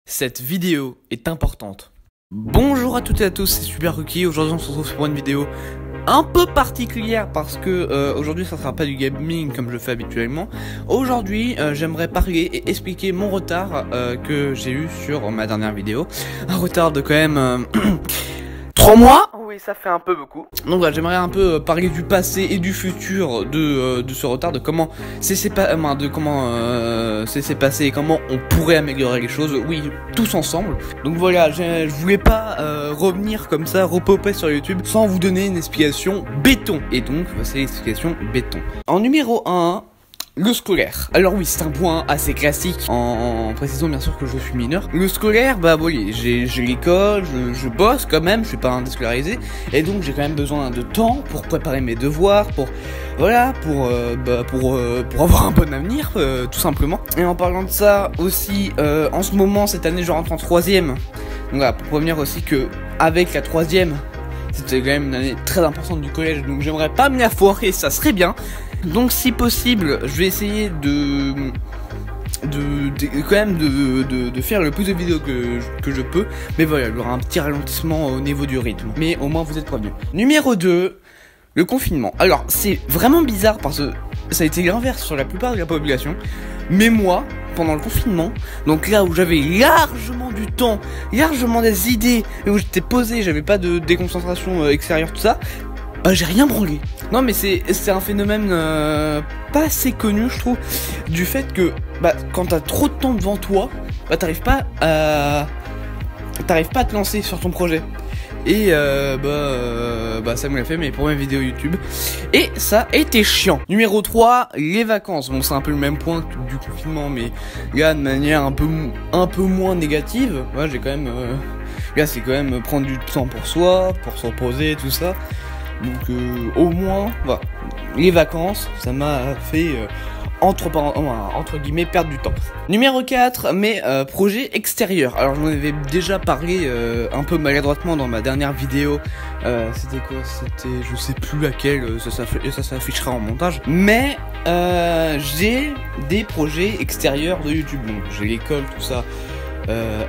Cette vidéo est importante. Bonjour à toutes et à tous, c'est Super Rookie. Aujourd'hui on se retrouve pour une vidéo un peu particulière parce que aujourd'hui ça sera pas du gaming comme je fais habituellement. Aujourd'hui j'aimerais parler et expliquer mon retard que j'ai eu sur ma dernière vidéo. Un retard de quand même 3 mois. Oui, ça fait un peu beaucoup. Donc voilà, j'aimerais un peu parler du passé et du futur de ce retard, de comment c'est passé et comment on pourrait améliorer les choses. Oui, tous ensemble. Donc voilà, je voulais pas revenir comme ça, repoper sur YouTube sans vous donner une explication béton. Et donc, c'est l'explication béton. En numéro 1, le scolaire. Alors oui, c'est un point assez classique, en précisant bien sûr que je suis mineur. Le scolaire, bah oui, j'ai l'école, je bosse quand même, je suis pas un déscolarisé, et donc j'ai quand même besoin de temps pour préparer mes devoirs, pour avoir un bon avenir, tout simplement. Et en parlant de ça aussi, en ce moment, cette année, je rentre en 3ème. Donc voilà, pour prévenir aussi que avec la 3ème, c'était quand même une année très importante du collège, donc j'aimerais pas me la foirer, ça serait bien. Donc si possible, je vais essayer de faire le plus de vidéos que je peux. Mais voilà, il y aura un petit ralentissement au niveau du rythme. Mais au moins vous êtes prévenus. Numéro 2, le confinement. Alors c'est vraiment bizarre parce que ça a été l'inverse sur la plupart de la population. Mais moi, pendant le confinement, donc là où j'avais largement du temps, largement des idées, où j'étais posé, j'avais pas de déconcentration extérieure, tout ça, bah j'ai rien branlé. Non mais c'est un phénomène pas assez connu je trouve, du fait que bah quand t'as trop de temps devant toi, bah t'arrives pas à te lancer sur ton projet. Et bah ça me l'a fait mais pour mes vidéos YouTube. Et ça a été chiant. Numéro 3, les vacances. Bon c'est un peu le même point que du confinement, mais là de manière un peu moins négative. Ouais, j'ai quand même là c'est quand même prendre du temps pour soi, pour se reposer, tout ça. Donc au moins, voilà, les vacances, ça m'a fait entre guillemets perdre du temps. Numéro 4, mes projets extérieurs. Alors j'en avais déjà parlé un peu maladroitement dans ma dernière vidéo. C'était quoi? C'était, je sais plus laquelle, ça s'affichera en montage. Mais j'ai des projets extérieurs de YouTube. Donc j'ai l'école, tout ça.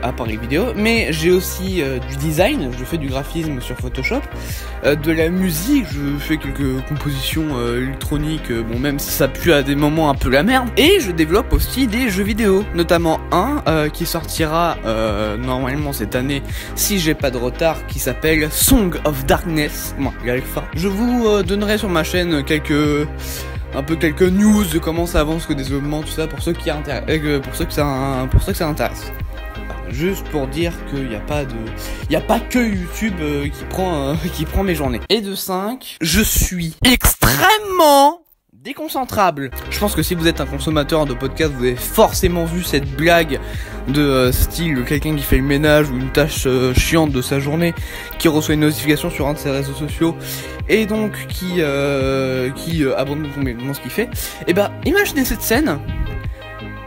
À part les vidéos, mais j'ai aussi du design, je fais du graphisme sur Photoshop, de la musique, je fais quelques compositions électroniques, bon même si ça pue à des moments un peu la merde, et je développe aussi des jeux vidéo, notamment un qui sortira normalement cette année si j'ai pas de retard, qui s'appelle Song of Darkness, bon, l'alpha. Je vous donnerai sur ma chaîne quelques news de comment ça avance, que développement, tout ça, pour ceux qui ça intéresse. Juste pour dire qu'il n'y a pas que YouTube qui prend mes journées. Et de 5, je suis extrêmement déconcentrable. Je pense que si vous êtes un consommateur de podcast, vous avez forcément vu cette blague de style quelqu'un qui fait le ménage ou une tâche chiante de sa journée, qui reçoit une notification sur un de ses réseaux sociaux et donc qui abandonne complètement ce qu'il fait. Et bah imaginez cette scène,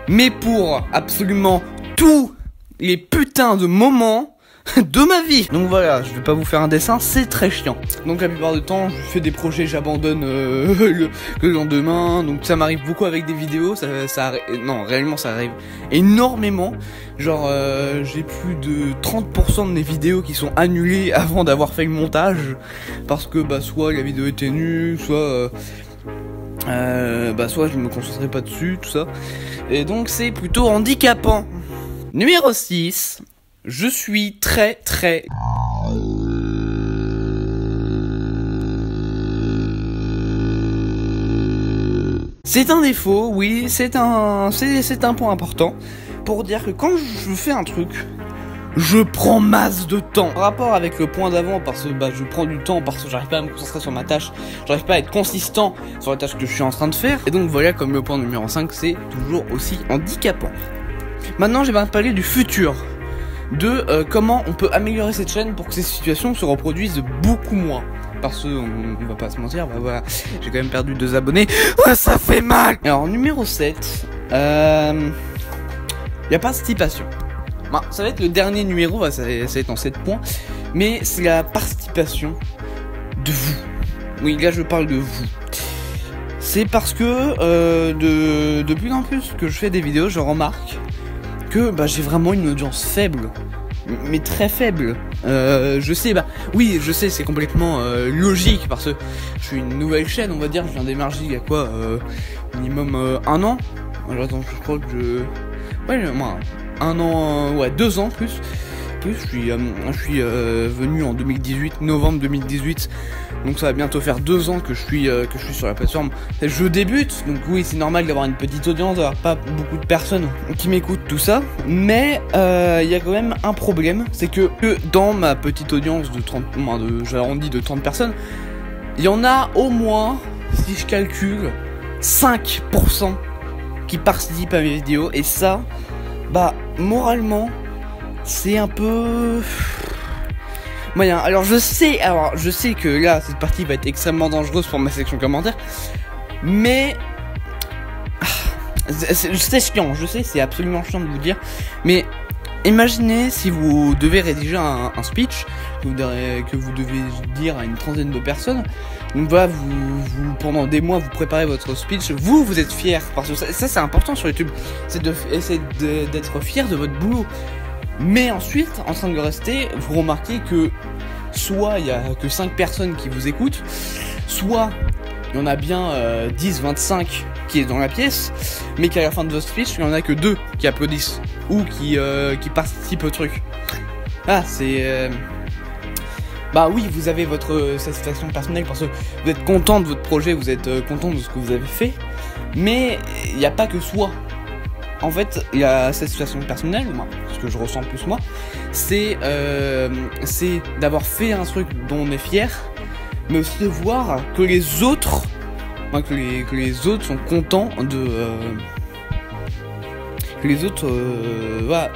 mais pour absolument tous les putains de moments de ma vie. Donc voilà, je vais pas vous faire un dessin, c'est très chiant. Donc la plupart du temps, je fais des projets, j'abandonne le lendemain. Donc ça m'arrive beaucoup avec des vidéos, non, réellement ça arrive énormément. Genre j'ai plus de 30% de mes vidéos qui sont annulées avant d'avoir fait le montage, parce que bah soit la vidéo était nulle, soit je me concentrais pas dessus, tout ça. Et donc c'est plutôt handicapant. Numéro 6, je suis très... C'est un défaut, oui, c'est un point important pour dire que quand je fais un truc, je prends masse de temps. En rapport avec le point d'avant, parce que je prends du temps, parce que j'arrive pas à me concentrer sur ma tâche, j'arrive pas à être consistant sur la tâche que je suis en train de faire. Et donc voilà, comme le point numéro 5, c'est toujours aussi handicapant. Maintenant, j'aimerais parler du futur, de comment on peut améliorer cette chaîne pour que ces situations se reproduisent beaucoup moins. Parce que, on va pas se mentir, bah voilà, j'ai quand même perdu 2 abonnés, ouais, ça fait mal. Alors, numéro 7, y a participation. Bon, ça va être le dernier numéro, ça va être en 7 points, mais c'est la participation de vous. Oui, là je parle de vous. C'est parce que de plus en plus que je fais des vidéos, je remarque que bah, j'ai vraiment une audience faible, mais très faible. Je sais, bah oui, je sais, c'est complètement logique parce que je suis une nouvelle chaîne, on va dire. Je viens d'émerger il y a quoi, minimum 1 an. Alors attends, je crois que moi, 1 an, ouais, 2 ans plus. Je suis venu en 2018, novembre 2018. Donc ça va bientôt faire 2 ans que je suis sur la plateforme. Je débute, donc oui, c'est normal d'avoir une petite audience, d'avoir pas beaucoup de personnes qui m'écoutent, tout ça. Mais il y a quand même un problème, c'est que dans ma petite audience de 30, j'arrondis de 30 personnes, il y en a au moins, si je calcule, 5% qui participent à mes vidéos. Et ça, bah moralement, c'est un peu moyen. Alors je sais que là cette partie va être extrêmement dangereuse pour ma section commentaires, mais c'est chiant, je sais, c'est absolument chiant de vous dire, mais imaginez si vous devez rédiger un speech que vous devez dire à une trentaine de personnes. Donc voilà, vous pendant des mois vous préparez votre speech, vous êtes fier, parce que ça c'est important sur YouTube, c'est d'être fier de votre boulot. Mais ensuite, en train de le rester, vous remarquez que soit il y a que 5 personnes qui vous écoutent, soit il y en a bien 10, 25 qui est dans la pièce, mais qu'à la fin de votre speech, il y en a que 2 qui applaudissent ou qui participent au truc. Ah, c'est bah oui, vous avez votre satisfaction personnelle parce que vous êtes content de votre projet, vous êtes content de ce que vous avez fait, mais il n'y a pas que soi. En fait, il y a cette situation personnelle, moi, ce que je ressens plus moi, c'est d'avoir fait un truc dont on est fier, mais aussi de voir que les autres, que les autres sont contents de, que les autres, voilà,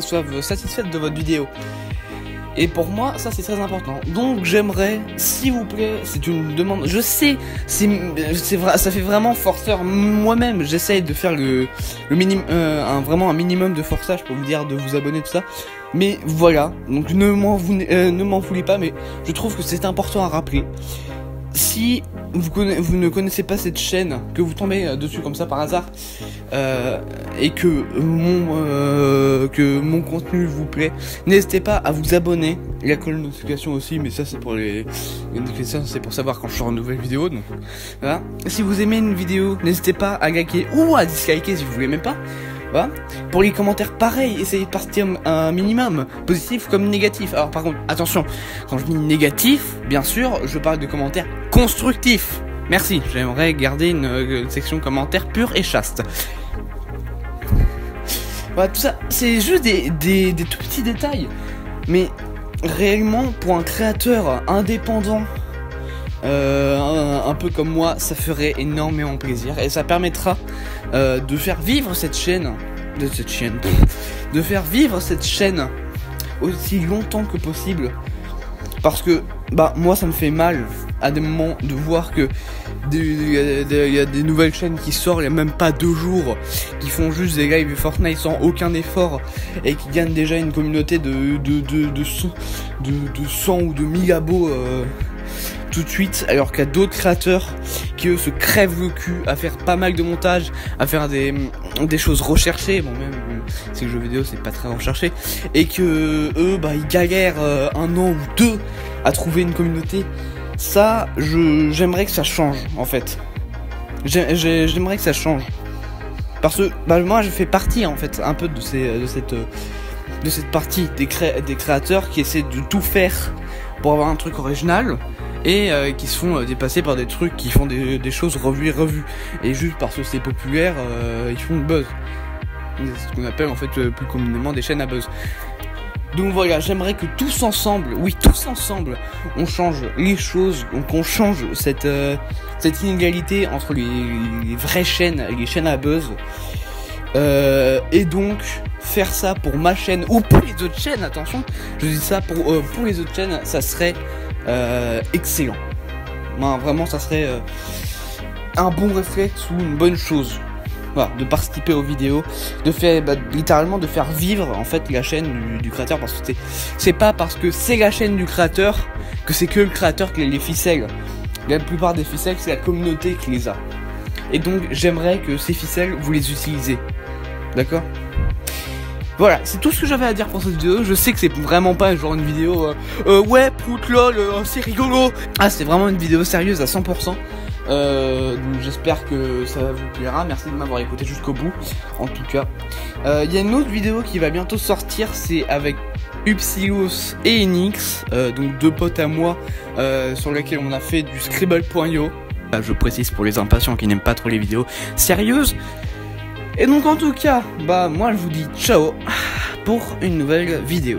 soient satisfaits de votre vidéo. Et pour moi, ça c'est très important. Donc j'aimerais, s'il vous plaît, c'est une demande. Je sais, c'est vrai, ça fait vraiment forceur. Moi-même, j'essaye de faire le minimum, vraiment un minimum de forçage pour vous dire de vous abonner, tout ça. Mais voilà, donc ne m'en voulez pas, mais je trouve que c'est important à rappeler. Si vous ne connaissez pas cette chaîne, que vous tombez dessus comme ça par hasard, et que mon contenu vous plaît, n'hésitez pas à vous abonner, la cloche de notification aussi, mais ça c'est pour les notifications, c'est pour savoir quand je sors une nouvelle vidéo. Donc voilà. Si vous aimez une vidéo, n'hésitez pas à liker ou à disliker si vous voulez même pas. Voilà. Pour les commentaires, pareil, essayez de partir un minimum, positif comme négatif. Alors par contre, attention, quand je dis négatif, bien sûr, je parle de commentaires constructifs. Merci, j'aimerais garder une section commentaires pure et chaste. Voilà, tout ça, c'est juste des tout petits détails. Mais réellement, pour un créateur indépendant, un peu comme moi, ça ferait énormément plaisir. Et ça permettra de faire vivre cette chaîne, de faire vivre cette chaîne aussi longtemps que possible. Parce que bah moi ça me fait mal à des moments de voir que il y a des nouvelles chaînes qui sortent il y a même pas 2 jours, qui font juste des lives Fortnite sans aucun effort et qui gagnent déjà une communauté de 100 ou de 1000 abos tout de suite, alors qu'il y a d'autres créateurs qui eux se crèvent le cul à faire pas mal de montage, à faire des choses recherchées, bon même si le jeu vidéo c'est pas très recherché, et que eux bah ils galèrent 1 an ou 2 à trouver une communauté. Ça, j'aimerais que ça change en fait. J'aimerais que ça change. Parce que bah, moi je fais partie en fait un peu de cette partie des créateurs qui essaient de tout faire pour avoir un truc original. Et qui se font dépasser par des trucs qui font des choses revues et revues. Et juste parce que c'est populaire, ils font le buzz. C'est ce qu'on appelle en fait plus communément des chaînes à buzz. Donc voilà, j'aimerais que tous ensemble, oui tous ensemble, on change les choses, donc on change cette inégalité entre les vraies chaînes et les chaînes à buzz. Et donc faire ça pour ma chaîne ou pour les autres chaînes, attention, je dis ça pour les autres chaînes, ça serait excellent. Ben, vraiment ça serait un bon réflexe ou une bonne chose. Voilà, de participer aux vidéos, de faire littéralement de faire vivre en fait la chaîne du créateur, parce que c'est pas parce que c'est la chaîne du créateur que c'est que le créateur qui les ficelles. La plupart des ficelles c'est la communauté qui les a. Et donc j'aimerais que ces ficelles vous les utilisez. D'accord? Voilà, c'est tout ce que j'avais à dire pour cette vidéo. Je sais que c'est vraiment pas genre une vidéo ouais, prout lol, c'est rigolo. Ah, c'est vraiment une vidéo sérieuse à 100%. Donc j'espère que ça vous plaira. Merci de m'avoir écouté jusqu'au bout. En tout cas, il y a une autre vidéo qui va bientôt sortir. C'est avec Upsilos et Enix, donc deux potes à moi, sur lesquels on a fait du Scribble.io. Je précise pour les impatients qui n'aiment pas trop les vidéos sérieuses. Et donc en tout cas, bah moi je vous dis ciao pour une nouvelle vidéo.